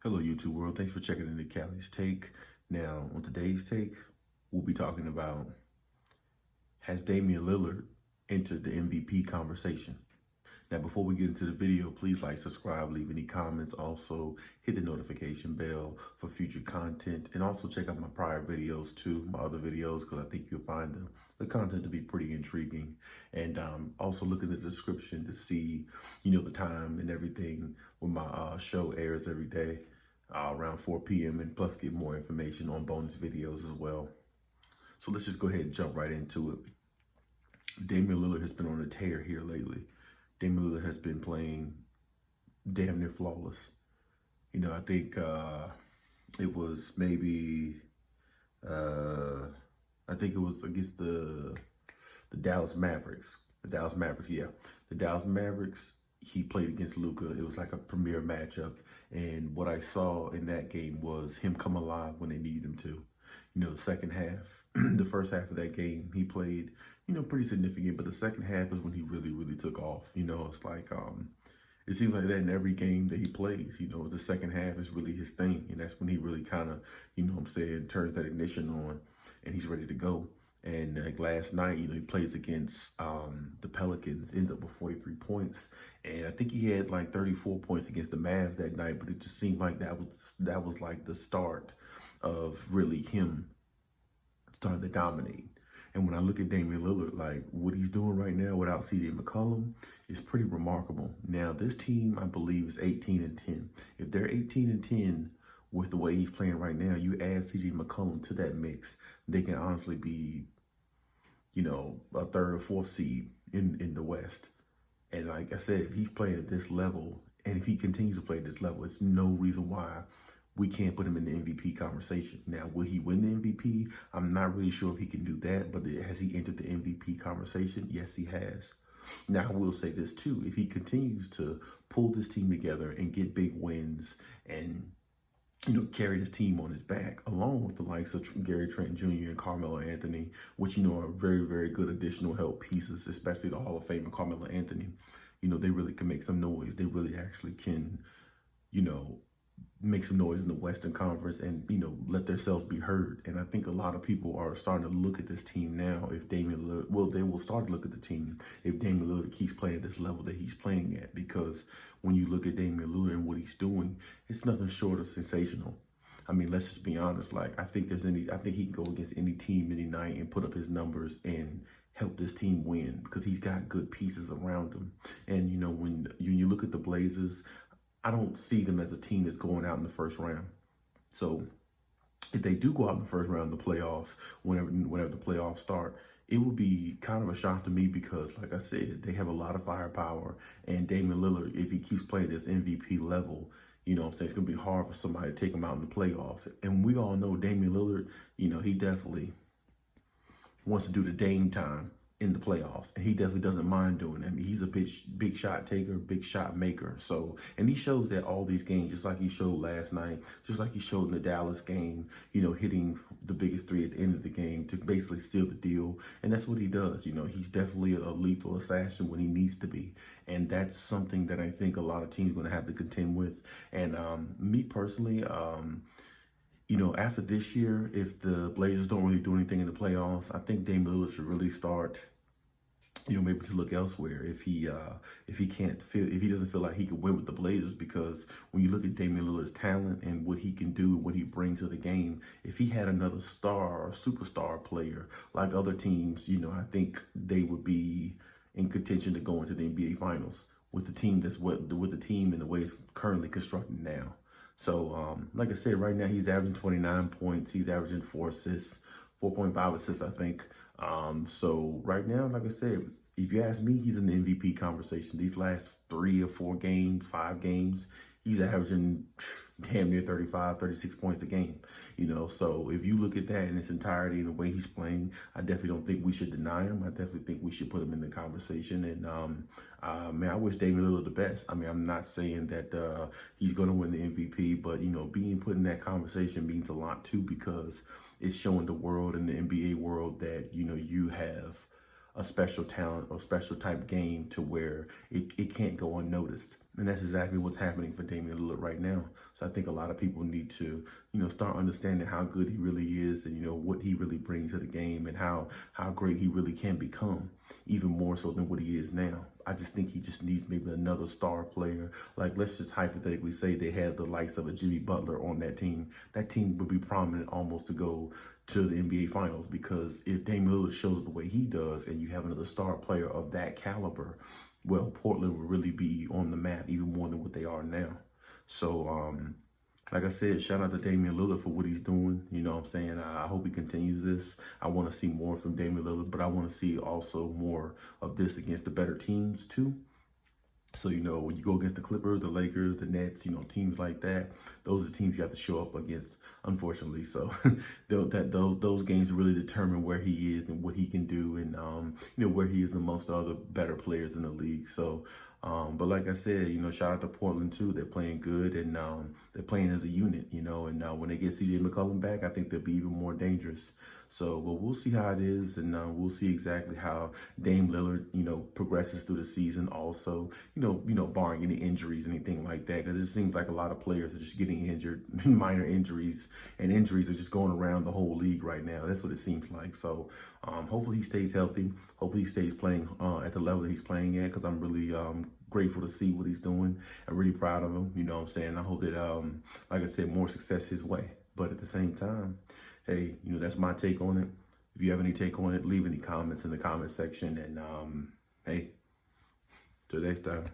Hello, YouTube world. Thanks for checking into Khaliis Take. Now, on today's take, we'll be talking about, has Damian Lillard entered the MVP conversation? Now, before we get into the video, please like, subscribe, leave any comments. Also, hit the notification bell for future content. And also check out my prior videos too, my other videos, because I think you'll find the content to be pretty intriguing. And also look in the description to see, the time and everything when my show airs every day around 4 p.m. and plus get more information on bonus videos as well. So let's just go ahead and jump right into it. Damian Lillard has been on a tear here lately. Damian Lillard has been playing damn near flawless. I think it was maybe, I think it was against the Dallas Mavericks. The Dallas Mavericks, he played against Luka. It was like a premier matchup. And what I saw in that game was him come alive when they needed him to. The second half, the first half of that game, he played, pretty significant. But the second half is when he really, really took off. It's like, it seems like that in every game that he plays. The second half is really his thing. And that's when he really kind of, turns that ignition on and he's ready to go. And like last night, he plays against the Pelicans, ends up with 43 points. And I think he had like 34 points against the Mavs that night, but it just seemed like that was like the start of really him starting to dominate. And when I look at Damian Lillard, like what he's doing right now without CJ McCollum is pretty remarkable. Now, this team, I believe, is 18-10. If they're 18-10 with the way he's playing right now, you add CJ McCollum to that mix, they can honestly be, a third or fourth seed in the West. And like I said, if he's playing at this level, and if he continues to play at this level, it's no reason why we can't put him in the MVP conversation. Now, will he win the MVP? I'm not really sure if he can do that, but has he entered the MVP conversation? Yes, he has. Now, I will say this too. If he continues to pull this team together and get big wins and carry this team on his back, along with the likes of Gary Trent Jr. and Carmelo Anthony, which, are very, very good additional help pieces, especially the Hall of Famer Carmelo Anthony. They really can make some noise. They really actually can, make some noise in the Western Conference and, let themselves be heard. And I think a lot of people are starting to look at this team now. If Damian Lillard, well, they will start to look at the team if Damian Lillard keeps playing at this level that he's playing at. Because when you look at Damian Lillard and what he's doing, it's nothing short of sensational. I mean, let's just be honest. Like, I think he can go against any team any night and put up his numbers and help this team win because he's got good pieces around him. And, when you look at the Blazers, I don't see them as a team that's going out in the first round. So if they do go out in the first round of the playoffs, whenever the playoffs start, it would be kind of a shock to me because, like I said, they have a lot of firepower. And Damian Lillard, if he keeps playing this MVP level, it's going to be hard for somebody to take him out in the playoffs. And we all know Damian Lillard, he definitely wants to do the Dame time in the playoffs, and he definitely doesn't mind doing that. I mean, he's a big shot taker, big shot maker. So, and he shows that all these games, just like he showed last night, just like he showed in the Dallas game, hitting the biggest three at the end of the game to basically seal the deal. And that's what he does. He's definitely a lethal assassin when he needs to be. And that's something that I think a lot of teams are going to have to contend with. And me personally, after this year, if the Blazers don't really do anything in the playoffs, I think Damian Lillard should really start, maybe to look elsewhere if he doesn't feel like he can win with the Blazers. Because when you look at Damian Lillard's talent and what he can do, what he brings to the game, if he had another star or superstar player like other teams, I think they would be in contention to go into the NBA Finals with the team with the team and the way it's currently constructed now. So, like I said, right now he's averaging 29 points. He's averaging 4 assists, 4.5 assists, I think. So right now, like I said, if you ask me, he's in the MVP conversation. These last 3 or 4 games, 5 games, he's averaging damn near 35, 36 points a game. So if you look at that in its entirety and the way he's playing, I definitely don't think we should deny him. I definitely think we should put him in the conversation. And, man, I wish Damian Lillard the best. I mean, I'm not saying that he's going to win the MVP, but, being put in that conversation means a lot, too, because it's showing the world and the NBA world that, you have a special talent or special type game to where it can't go unnoticed. And that's exactly what's happening for Damian Lillard right now. So I think a lot of people need to, start understanding how good he really is and, what he really brings to the game and how great he really can become, even more so than what he is now. I just think he just needs maybe another star player. Like, let's just hypothetically say they had the likes of a Jimmy Butler on that team. That team would be prominent almost to go to the NBA Finals, because if Damian Lillard shows the way he does and you have another star player of that caliber, well, Portland will really be on the map even more than what they are now. So, like I said, shout out to Damian Lillard for what he's doing. You know what I'm saying? I hope he continues this. I want to see more from Damian Lillard, but I want to see also more of this against the better teams too. So, when you go against the Clippers, the Lakers, the Nets, teams like that, those are teams you have to show up against, unfortunately. So those games really determine where he is and what he can do and, where he is amongst the other better players in the league. So, but like I said, shout out to Portland too. They're playing good and they're playing as a unit, and when they get CJ McCollum back, I think they'll be even more dangerous. So, but we'll see how it is, and we'll see exactly how Dame Lillard, progresses through the season also, barring any injuries, anything like that, because it seems like a lot of players are just getting injured, minor injuries, and injuries are just going around the whole league right now. That's what it seems like. So, hopefully he stays healthy. Hopefully he stays playing at the level that he's playing at, because I'm really grateful to see what he's doing. I'm really proud of him. You know what I'm saying? I hope that, like I said, more success his way. But at the same time, hey, that's my take on it. If you have any take on it, leave any comments in the comment section. And hey, till next time.